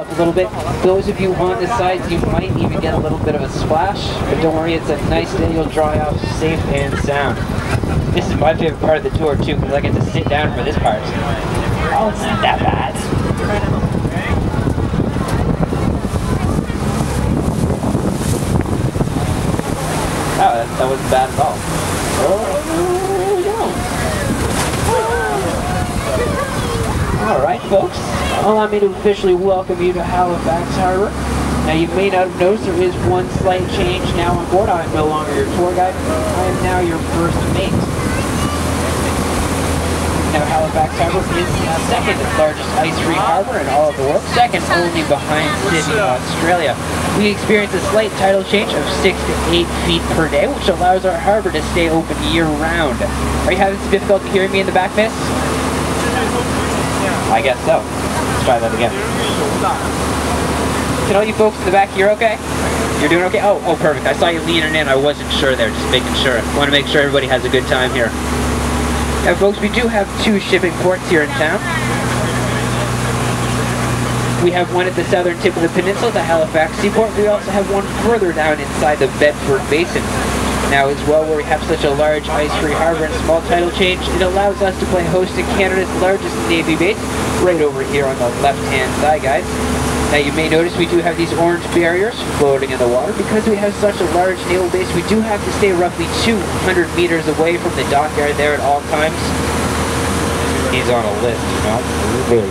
up a little bit. Those of you on the sides, you might even get a little bit of a splash, but don't worry, it's a nice day. You'll dry off safe and sound. This is my favorite part of the tour too, because I get to sit down for this part. Oh, it's not that bad. Oh, that wasn't bad at all. Alright folks, allow me to officially welcome you to Halifax Harbour. Now you may not have noticed there is one slight change now on board. I am no longer your tour guide, I am now your first mate. Now Halifax Harbour is the second largest ice-free harbour in all of the world, second only behind Sydney, Australia. We experience a slight tidal change of 6 to 8 feet per day, which allows our harbour to stay open year-round. Are you having some difficulty hearing me in the back, miss? I guess so. Let's try that again. Can all you folks in the back hear okay? You're doing okay? Oh, perfect. I saw you leaning in. I wasn't sure there, just making sure. I want to make sure everybody has a good time here. Now folks, we do have 2 shipping ports here in town. We have one at the southern tip of the peninsula, the Halifax Seaport. We also have one further down inside the Bedford Basin. Now as well, where we have such a large ice-free harbour and small tidal change, it allows us to play host to Canada's largest Navy base, right over here on the left-hand side, guys. Now you may notice we do have these orange barriers floating in the water. Because we have such a large naval base, we do have to stay roughly 200 meters away from the dockyard there at all times. He's on a list, you know. Really.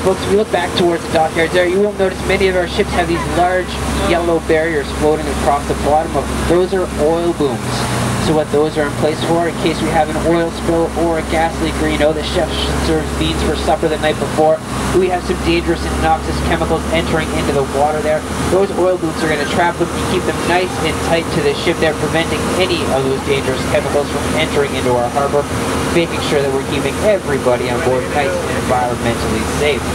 Folks, if we look back towards the dockyards there, you will notice many of our ships have these large yellow barriers floating across the bottom of them. Those are oil booms. So what those are in place for, in case we have an oil spill or a gas leak, or you know, the chef serves beans for supper the night before, we have some dangerous and noxious chemicals entering into the water there. Those oil booms are going to trap them and keep them nice and tight to the ship there, preventing any of those dangerous chemicals from entering into our harbor, making sure that we're keeping everybody on board nice and environmentally safe.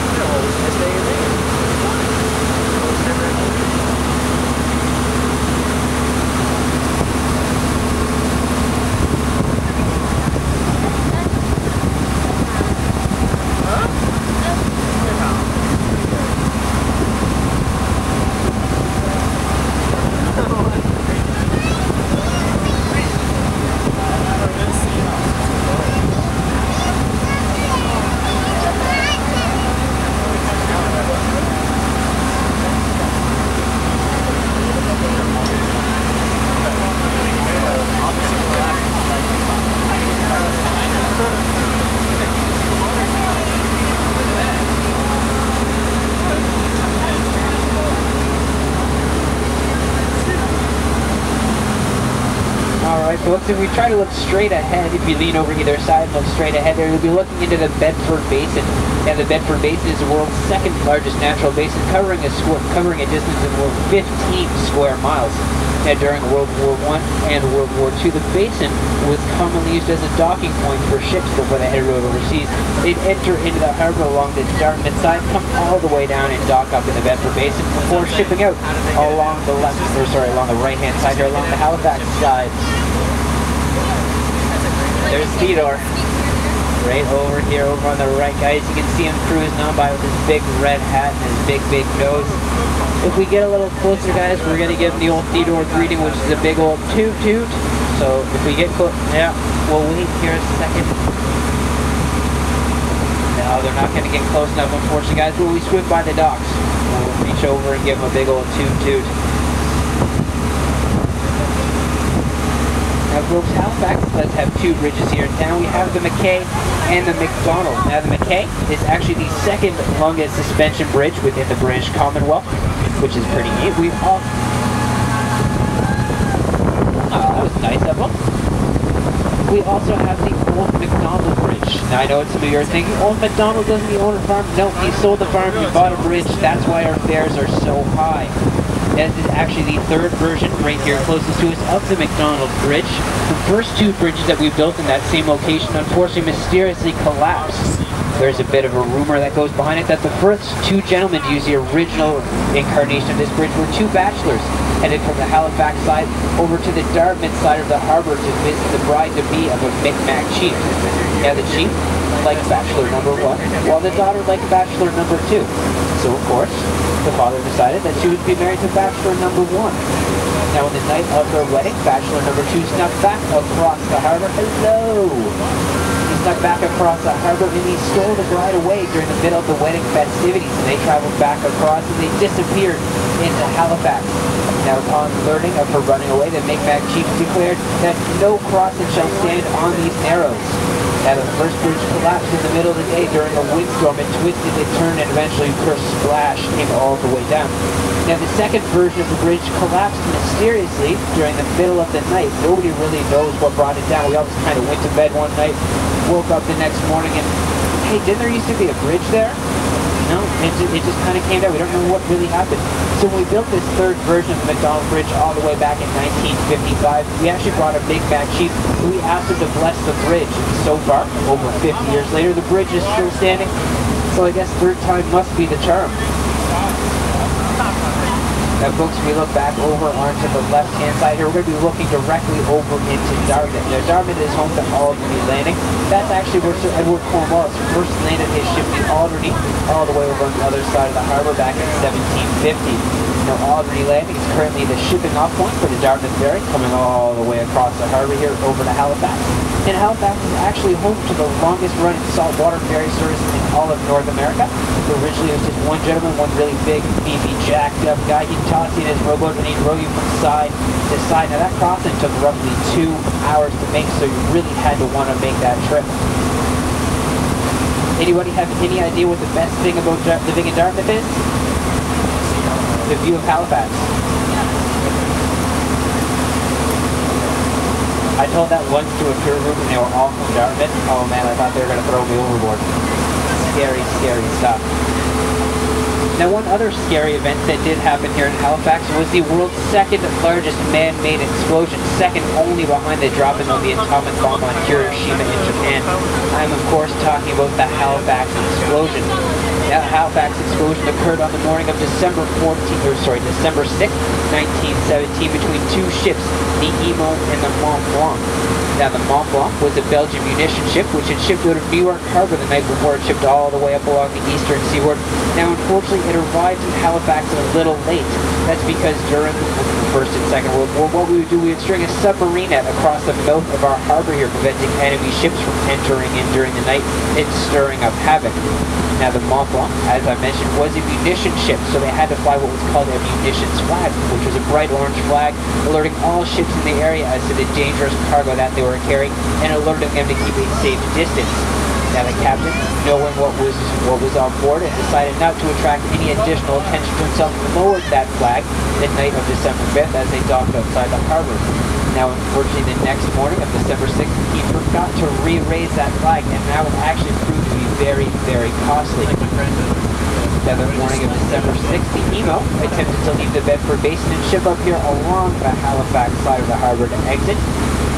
Folks, if we try to look straight ahead, if you lean over either side and look straight ahead there, you'll be looking into the Bedford Basin. And the Bedford Basin is the world's second largest natural basin, covering a distance of over 15 square miles. Now, during World War I and World War II, the basin was commonly used as a docking point for ships before they headed out overseas. They'd enter into the harbor along the Dartmouth side, come all the way down and dock up in the Bedford Basin before shipping out along the along the right-hand side or along the Halifax side. There's Theodore, right over here, over on the right, guys. You can see him cruising on by with his big red hat and his big nose. If we get a little closer, guys, we're going to give him the old Theodore greeting, which is a big old toot toot. So if we get close, yeah, we'll wait here a second. No, they're not going to get close enough, unfortunately, guys. When we swim by the docks, we'll reach over and give him a big old toot toot. Now, folks, Halifax does have 2 bridges here in town. We have the McKay and the Macdonald. Now, the McKay is actually the second longest suspension bridge within the British Commonwealth, which is pretty neat. We all... Oh, that was nice of them. We also have the old Macdonald Bridge. Now, I know what some of you are thinking, old Macdonald doesn't he own a farm? No, he sold the farm, he bought a bridge. That's why our fares are so high. This is actually the 3rd version right here closest to us of the Macdonald Bridge. The first 2 bridges that we built in that same location unfortunately mysteriously collapsed. There's a bit of a rumor that goes behind it that the first 2 gentlemen to use the original incarnation of this bridge were 2 bachelors headed from the Halifax side over to the Dartmouth side of the harbour to visit the bride-to-be of a Micmac chief. Now the chief liked bachelor number 1, while the daughter liked bachelor number 2. So of course, the father decided that she would be married to bachelor number 1. Now on the night of their wedding, bachelor number 2 snuck back across the harbor. Hello! He snuck back across the harbor and he stole the bride away during the middle of the wedding festivities. And they traveled back across and they disappeared into Halifax. Now upon learning of her running away, the Mi'kmaq chiefs declared that no crossing shall stand on these narrows. Now the first bridge collapsed in the middle of the day during a windstorm. It twisted, it turned, and eventually splash came all the way down. Now the second version of the bridge collapsed mysteriously during the middle of the night. Nobody really knows what brought it down. We all just kind of went to bed one night, woke up the next morning, and hey, didn't there used to be a bridge there? No, it just kind of came down. We don't know what really happened. So when we built this third version of the Macdonald Bridge all the way back in 1955, we actually brought a Mi'kmaq chief who we asked him to bless the bridge. So far, over 50 years later, the bridge is still standing. So I guess third time must be the charm. Now folks, if we look back over onto the left-hand side here, we're going to be looking directly over into Dartmouth. Now Dartmouth is home to Alderney Landing. That's actually where Sir Edward Cornwallis first landed his ship, the Alderney, all the way over on the other side of the harbour back in 1750. Now Alderney Landing is currently the shipping off point for the Dartmouth ferry, coming all the way across the harbour here over to Halifax. And Halifax is actually home to the longest running saltwater ferry service in all of North America. So originally it was just one gentleman, one really big, beefy, jacked up guy. He'd toss you in his rowboat and he'd row you from side to side. Now that crossing took roughly 2 hours to make, so you really had to want to make that trip. Anybody have any idea what the best thing about living in Dartmouth is? The view of Halifax. I told that once to a tour group and they were all from Dartmouth. Oh man, I thought they were going to throw me overboard. Scary, scary stuff. Now one other scary event that did happen here in Halifax was the world's second largest man-made explosion, second only behind the dropping of the atomic bomb on Hiroshima in Japan. I'm of course talking about the Halifax Explosion. Now, the Halifax Explosion occurred on the morning of December 6th, 1917 between two ships, the Emo and the Mont Blanc. Now the Mont Blanc was a Belgian munition ship which had shipped out of New York Harbour the night before. It shipped all the way up along the eastern seaboard. Now unfortunately it arrived in Halifax a little late. That's because during the First and Second World War, what we would do, we would string a submarine net across the mouth of our harbour here, preventing enemy ships from entering in during the night and stirring up havoc. Now the Mont Blanc, as I mentioned, was a munition ship, so they had to fly what was called a munitions flag, which was a bright orange flag, alerting all ships in the area as to the dangerous cargo that they were carrying, and alerting them to keep a safe distance. Now the captain, knowing what was on board, and decided not to attract any additional attention to himself, lowered that flag the night of December 5th as they docked outside the harbour. Now unfortunately the next morning of December 6th, he forgot to re-raise that flag, and that would actually prove to be very, very costly. The other morning of December 6th, the Emo attempted to leave the Bedford Basin and ship up here along the Halifax side of the harbour to exit.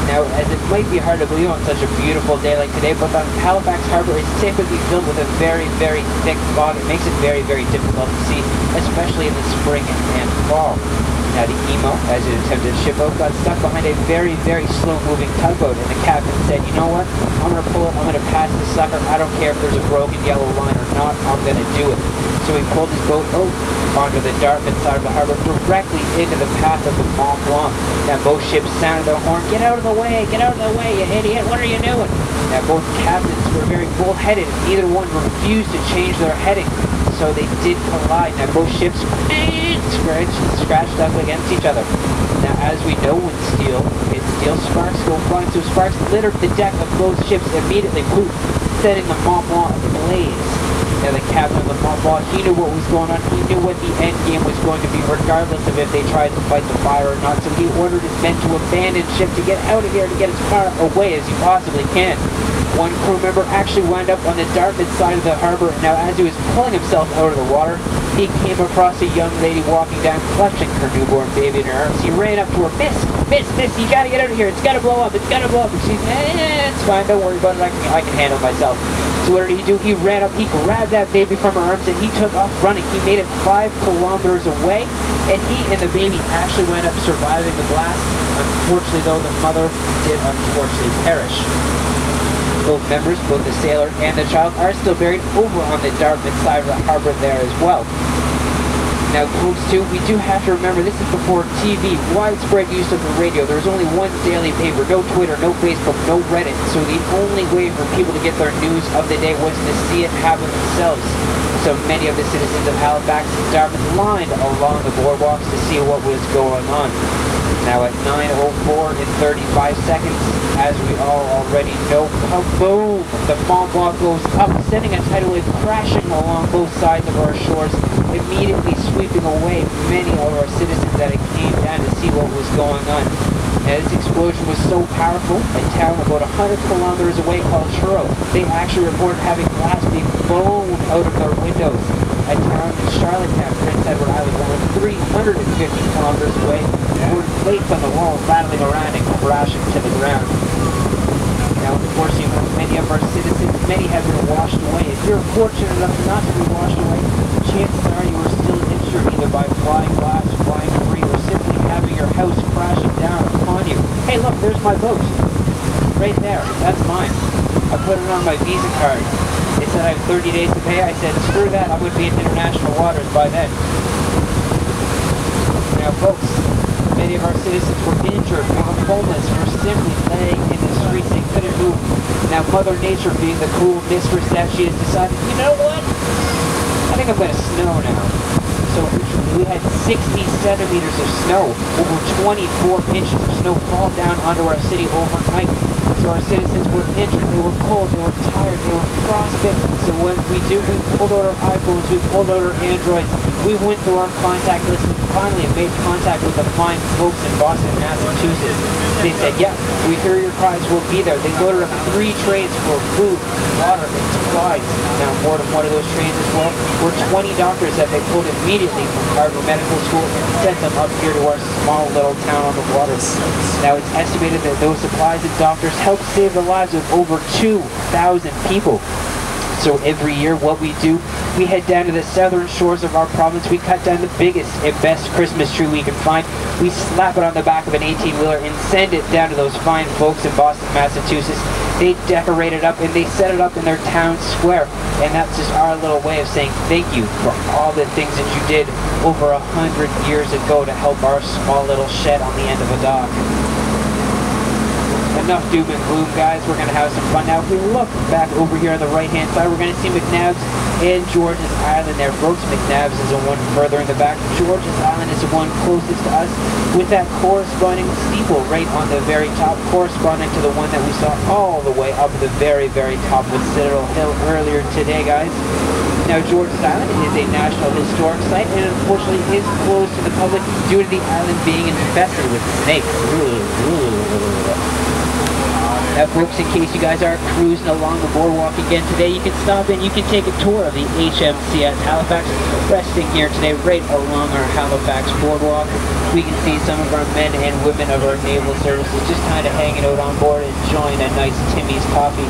Now, as it might be hard to believe on such a beautiful day like today, but the Halifax Harbour is typically filled with a very, very thick fog. It makes it very, very difficult to see, especially in the spring and fall. Now the Emo, as it attempted to ship out, got stuck behind a very, very slow-moving tugboat, and the captain said, you know what, I'm going to pull it, I'm going to pass the sucker, I don't care if there's a broken yellow line or not, I'm going to do it. So he pulled his boat out onto the Dartmouth side of the harbour, directly into the path of the Mont Blanc. Now both ships sounded their horn, get out of the way, you idiot, what are you doing? Now both captains were very bullheaded, and neither one refused to change their heading. So they did collide. Now both ships scratched up against each other. Now as we know, when steel hits steel, sparks go flying. So sparks littered the deck of both ships immediately, setting the Mont Blanc ablaze. Now the captain of the Mont Blanc, he knew what was going on. He knew what the end game was going to be, regardless of if they tried to fight the fire or not. So he ordered his men to abandon ship, to get out of here, to get as far away as he possibly can. One crew member actually wound up on the Dartmouth side of the harbour. Now as he was pulling himself out of the water, he came across a young lady walking down, clutching her newborn baby in her arms. He ran up to her, miss, you gotta get out of here, it's gotta blow up, And she's, it's fine, don't worry about it, I can handle myself. So what did he do? He ran up, he grabbed that baby from her arms, and he took off running. He made it 5 kilometers away, and he and the baby actually wound up surviving the blast. Unfortunately though, the mother did unfortunately perish. Both members, both the sailor and the child, are still buried over on the Dartmouth side of the harbor there as well. Now, folks, too, we do have to remember this is before TV, widespread use of the radio. There was only one daily paper, no Twitter, no Facebook, no Reddit. So the only way for people to get their news of the day was to see it happen themselves. So many of the citizens of Halifax and Dartmouth lined along the boardwalks to see what was going on. Now at 9:04 and 35 seconds, as we all already know, kaboom! The Mont Blanc goes up, sending a tidal wave crashing along both sides of our shores, immediately sweeping away many of our citizens that came down to see what was going on. Now this explosion was so powerful, a town about 100 kilometers away called Truro, they actually reported having glass being blown out of their windows. A town in Charlottetown, Prince Edward Island, over 350 kilometers away, were plates on the wall rattling around and crashing to the ground. Now, unfortunately, many of our citizens, many have been washed away. If you're fortunate enough not to be washed away, chances are you were still injured either by flying glass, flying debris, or simply having your house crashing down upon you. Hey, look, there's my boat. Right there. That's mine. I put it on my Visa card. They said I have 30 days to pay. I said, screw that, I'm going to be in international waters by then. Now, folks, many of our citizens were injured, were homeless, were simply laying in the streets. They couldn't move. Now, Mother Nature, being the cruel mistress that she has, decided, you know what? I think I'm going to snow now. So we had 60 centimeters of snow, over 24 inches of snow fall down onto our city overnight. So our citizens were injured, they were cold, they were tired, they were frostbitten. So what we pulled out our iPhones, we pulled out our Androids, we went through our contact list and finally made contact with the fine folks in Boston, Massachusetts. They said, yeah, we hear your cries, we'll be there. They loaded up 3 trains for food, water, and supplies. Now, more than one of those trains as well were 20 doctors that they pulled immediately from Harvard Medical School and sent them up here to our small little town on the water. Now, it's estimated that those supplies and doctors helped save the lives of over 2,000 people. So every year what we do, we head down to the southern shores of our province, we cut down the biggest and best Christmas tree we can find, we slap it on the back of an 18-wheeler and send it down to those fine folks in Boston, Massachusetts. They decorate it up and they set it up in their town square. And that's just our little way of saying thank you for all the things that you did over 100 years ago to help our small little shed on the end of a dock. Enough doom and gloom, guys. We're going to have some fun now. If we look back over here on the right-hand side, we're going to see McNabbs and George's Island there, folks. McNabbs is the one further in the back. George's Island is the one closest to us with that corresponding steeple right on the very top, corresponding to the one that we saw all the way up the very, very top with Citadel Hill earlier today, guys. Now, George's Island is a National Historic Site and unfortunately is closed to the public due to the island being infested with snakes. Now, folks, in case you guys are cruising along the boardwalk again today, you can stop in, you can take a tour of the HMC at Halifax, resting here today right along our Halifax boardwalk. We can see some of our men and women of our naval services just kind of hanging out on board, enjoying a nice Timmy's coffee.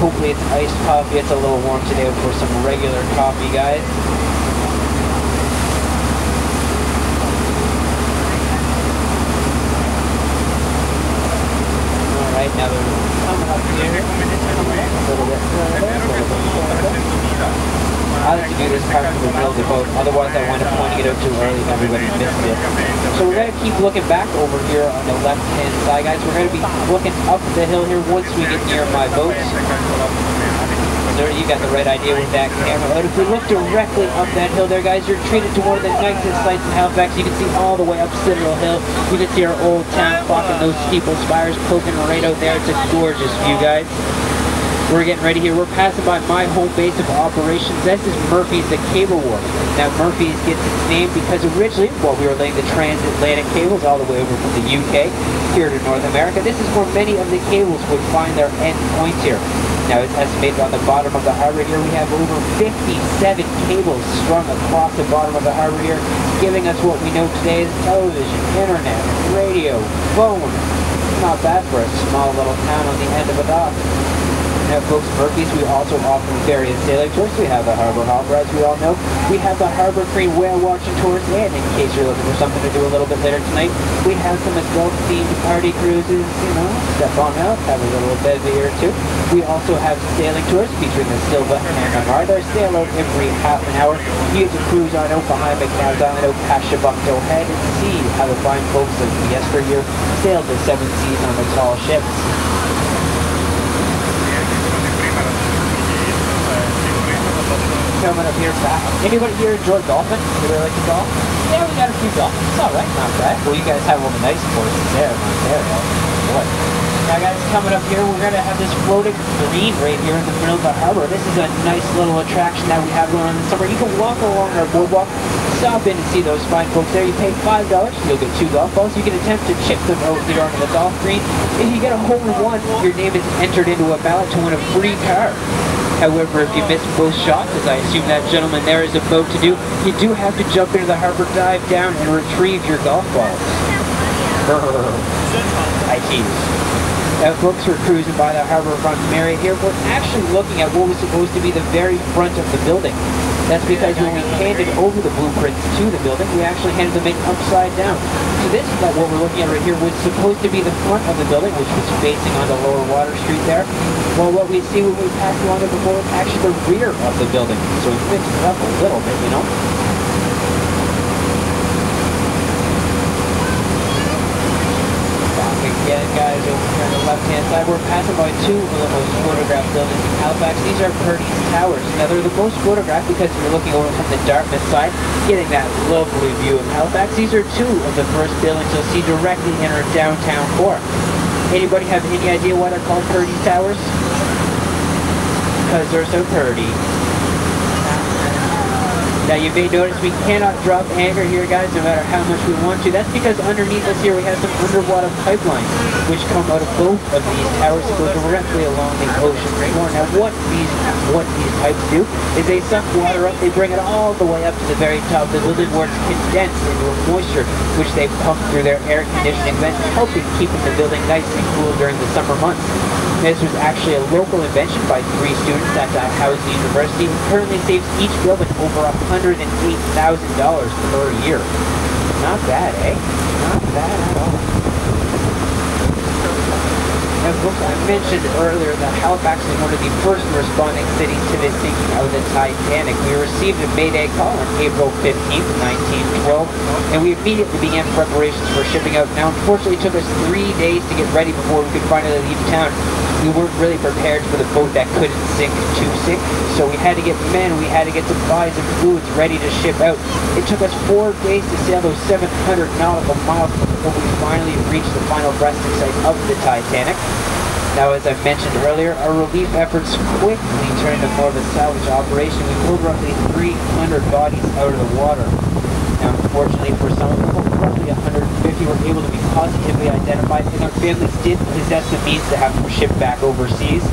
Hopefully it's iced coffee. It's a little warm today for some regular coffee, guys. Alright, now they're coming up here. A little bit further. I like to do this part of the middle of the boat, otherwise I wind up pointing it out too early and everybody misses it. So we're going to keep looking back over here on the left-hand side, guys. We're going to be looking up the hill here once we get near my boat. So you got the right idea with that camera. But if we look directly up that hill there, guys, you're treated to one of the nicest sights in Halifax. You can see all the way up Citadel Hill. You can see our old town clock and those steeple spires poking right out there. It's a gorgeous view, guys. We're getting ready here. We're passing by my home base of operations. This is Murphy's the Cable Wharf. Now, Murphy's gets its name because originally, while we were laying the transatlantic cables all the way over from the UK here to North America, this is where many of the cables would find their end points here. Now, it's estimated on the bottom of the harbor here, we have over 57 cables strung across the bottom of the harbor here, giving us what we know today as television, internet, radio, phone. Not bad for a small little town on the end of a dock. Now, folks, Murphy's, we also offer various sailing tours. We have the Harbour Hopper, as we all know. We have the Harbour Crane whale watching tours, and in case you're looking for something to do a little bit later tonight, we have some adult themed party cruises, you know, step on out, have a little bevy or two. We also have sailing tours featuring the Silva and the Mar. They sail out every half an hour. You get to cruise on out behind Macdonald, out past Shabukto Head and see how the fine folks of yesteryear sailed the seven seas on the tall ships. Coming up here back. Anybody here enjoy golfing? Anybody like to golf? Yeah, we got a few golfers. It's alright, not bad. Well, you guys have all the nice courses there, not there, boy. Now guys, coming up here, we're going to have this floating green right here in the middle of the harbor. This is a nice little attraction that we have going on in the summer. You can walk along our boardwalk, stop in and see those fine folks there. You pay $5, you'll get 2 golf balls. You can attempt to chip them out here onto the golf green. If you get a hole in one, your name is entered into a ballot to win a free car. However, if you miss both shots, as I assume that gentleman there is about to do, you do have to jump into the harbor, dive down, and retrieve your golf balls. I tease. Now, folks, we're cruising by the harbor front area here. We're actually looking at what was supposed to be the very front of the building. That's because when we handed over the blueprints to the building, we actually handed them in upside down. So this, what we're looking at right here, was supposed to be the front of the building, which was facing on the lower Water Street there. Well, what we see when we pass along it before is actually the rear of the building. So we fixed it up a little bit, you know. Again, guys, over here on the left-hand side, we're passing by 2 of the most photographed buildings in Halifax. These are Purdy's Towers. Now, they're the most photographed because you're looking over from the Dartmouth side, getting that lovely view of Halifax. These are 2 of the first buildings you'll see directly in our downtown core. Anybody have any idea why they're called Purdy's Towers? Because they're so purdy. Now you may notice we cannot drop anchor here, guys, no matter how much we want to. That's because underneath us here we have some underwater pipelines which come out of both of these towers to go directly along the ocean floor. Now what these pipes do is they suck water up, they bring it all the way up to the very top of the building where it's condensed into a moisture which they pump through their air conditioning vents, helping keeping the building nice and cool during the summer months. This was actually a local invention by 3 students at Howes University and currently saves each building over $108,000 per year. Not bad, eh? Not bad at all. Now, folks, I mentioned earlier that Halifax was one of the first responding cities to the sinking of the Titanic. We received a Mayday call on April 15th, 1912, and we immediately began preparations for shipping out. Now, unfortunately, it took us 3 days to get ready before we could finally leave town. We weren't really prepared for the boat that couldn't sink to sink, so we had to get men, we had to get supplies and foods ready to ship out. It took us 4 days to sail those 700 nautical miles before we finally reached the final resting site of the Titanic. Now, as I mentioned earlier, our relief efforts quickly turned into more of a salvage operation. We pulled roughly 300 bodies out of the water. Now, unfortunately for some of them, roughly 150 were able to be positively identified, and their families did possess the means to have them shipped back overseas.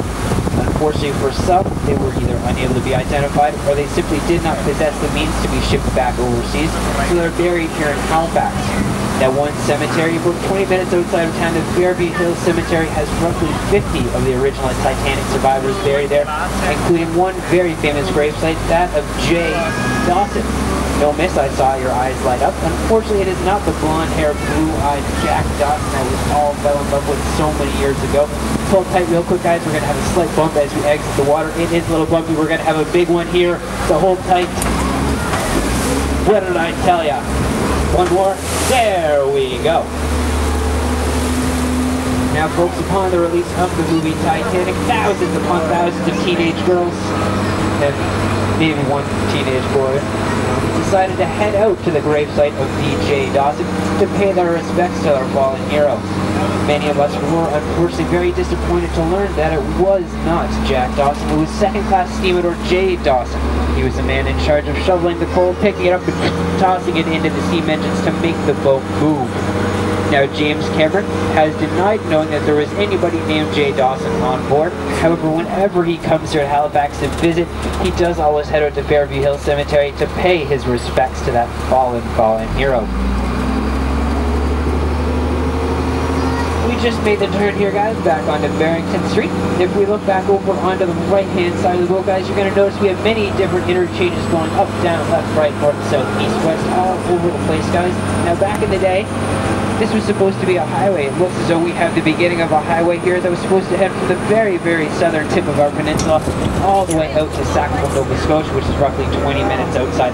Unfortunately for some, they were either unable to be identified, or they simply did not possess the means to be shipped back overseas, so they're buried here in Halifax. That one cemetery, about 20 minutes outside of town, the Fairview Hills Cemetery, has roughly 50 of the original Titanic survivors buried there, including one very famous gravesite, that of J. Dawson. No miss, I saw your eyes light up. Unfortunately, it is not the blonde-haired, blue-eyed Jack Dawson that we all fell in love with so many years ago. Hold tight real quick, guys. We're going to have a slight bump as we exit the water. It is a little bumpy. We're going to have a big one here, so hold tight. What did I tell ya? One more. There we go. Now, folks, upon the release of the movie Titanic, thousands upon thousands of teenage girls, and maybe one teenage boy, decided to head out to the gravesite of D.J. Dawson to pay their respects to their fallen hero. Many of us were unfortunately very disappointed to learn that it was not Jack Dawson. It was second-class stevedore J. Dawson. He was the man in charge of shoveling the coal, picking it up and tossing it into the steam engines to make the boat move. Now, James Cameron has denied knowing that there was anybody named J. Dawson on board. However, whenever he comes here at Halifax to visit, he does always head out to Fairview Hills Cemetery to pay his respects to that fallen hero. We just made the turn here, guys, back onto Barrington Street. If we look back over onto the right-hand side of the boat, guys, you're going to notice we have many different interchanges going up, down, left, right, north, south, east, west, all over the place, guys. Now, back in the day, this was supposed to be a highway. It looks as though we have the beginning of a highway here that was supposed to head from the very, very southern tip of our peninsula all the way out to Sackville, Nova Scotia, which is roughly 20 minutes outside of